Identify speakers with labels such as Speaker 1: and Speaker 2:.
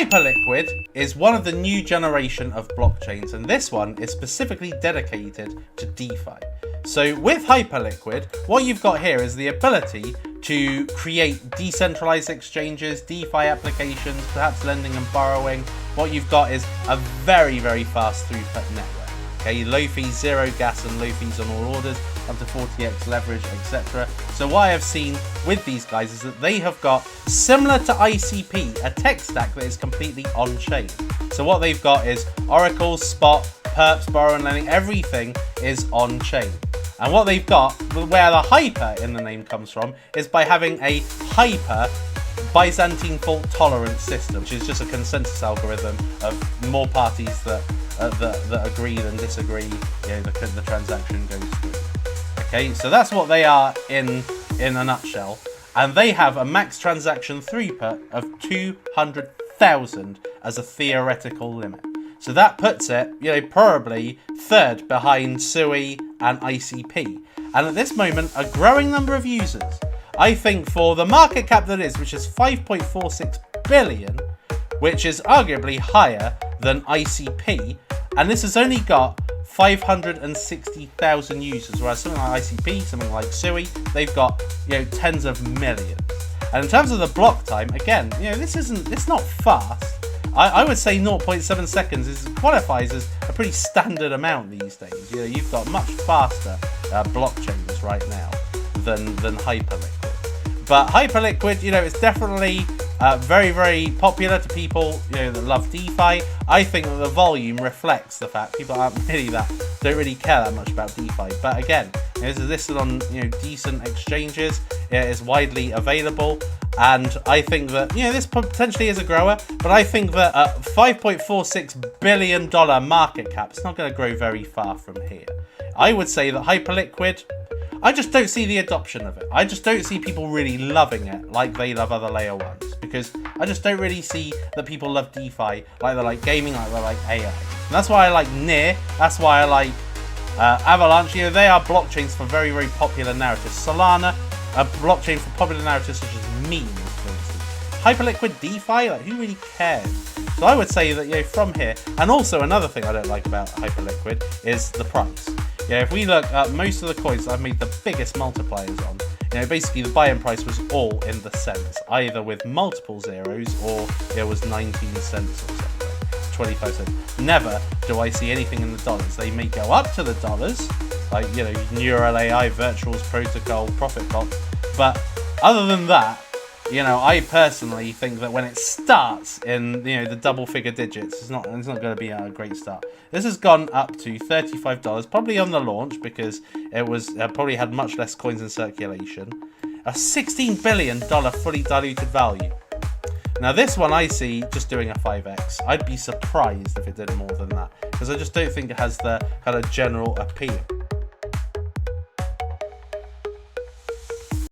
Speaker 1: Hyperliquid is one of the new generation of blockchains, and this one is specifically dedicated to DeFi. So with Hyperliquid, what you've got here is the ability to create decentralized exchanges, DeFi applications, perhaps lending and borrowing. What you've got is a very, very fast throughput network. Okay, low fees, zero gas and low fees on all orders, up to 40x leverage, etc. So what I have seen with these guys is that they have got, similar to ICP, a tech stack that is completely on-chain. So what they've got is Oracle, Spot, Perps, borrow and lending, everything is on-chain. And what they've got, where the hyper in the name comes from, is by having a hyper Byzantine fault tolerance system, which is just a consensus algorithm of more parties that agree than disagree, the transaction goes through. Okay, so that's what they are in a nutshell. And they have a max transaction throughput of 200,000 as a theoretical limit. So that puts it, probably third behind SUI and ICP. And at this moment, a growing number of users. I think for the market cap that is, which is 5.46 billion, which is arguably higher than ICP, and this has only got 560,000 users, whereas something like ICP, something like SUI, they've got tens of millions. And in terms of the block time, again, it's not fast. I would say 0.7 seconds qualifies as a pretty standard amount these days. You've got much faster blockchains right now than Hyperliquid. But Hyperliquid, it's definitely very, very popular to people that love DeFi. I think that the volume reflects the fact people don't really care that much about DeFi. But again, this is listed on decent exchanges. It is widely available. And I think that, this potentially is a grower, but I think that a $5.46 billion market cap, it's not going to grow very far from here. I would say that Hyperliquid, I just don't see the adoption of it. I just don't see people really loving it like they love other layer ones, because I just don't really see that people love DeFi like they like gaming, like they like AI. And that's why I like NEAR, that's why I like Avalanche. They are blockchains for very, very popular narratives. Solana, a blockchain for popular narratives such as memes, for instance. Hyperliquid DeFi, who really cares? So I would say that from here, and also another thing I don't like about Hyperliquid is the price. If we look at most of the coins that I've made the biggest multipliers on, basically the buy-in price was all in the cents, either with multiple zeros or it was 19 cents or something, 25 cents. Never do I see anything in the dollars. They may go up to the dollars, like, Neural AI, Virtuals, Protocol, Profit Box, but other than that, I personally think that when it starts in the double figure digits, it's not going to be a great start. This has gone up to $35, probably on the launch because it was probably had much less coins in circulation. A $16 billion fully diluted value. Now this one I see just doing a 5x. I'd be surprised if it did more than that, because I just don't think it has the kind of general appeal.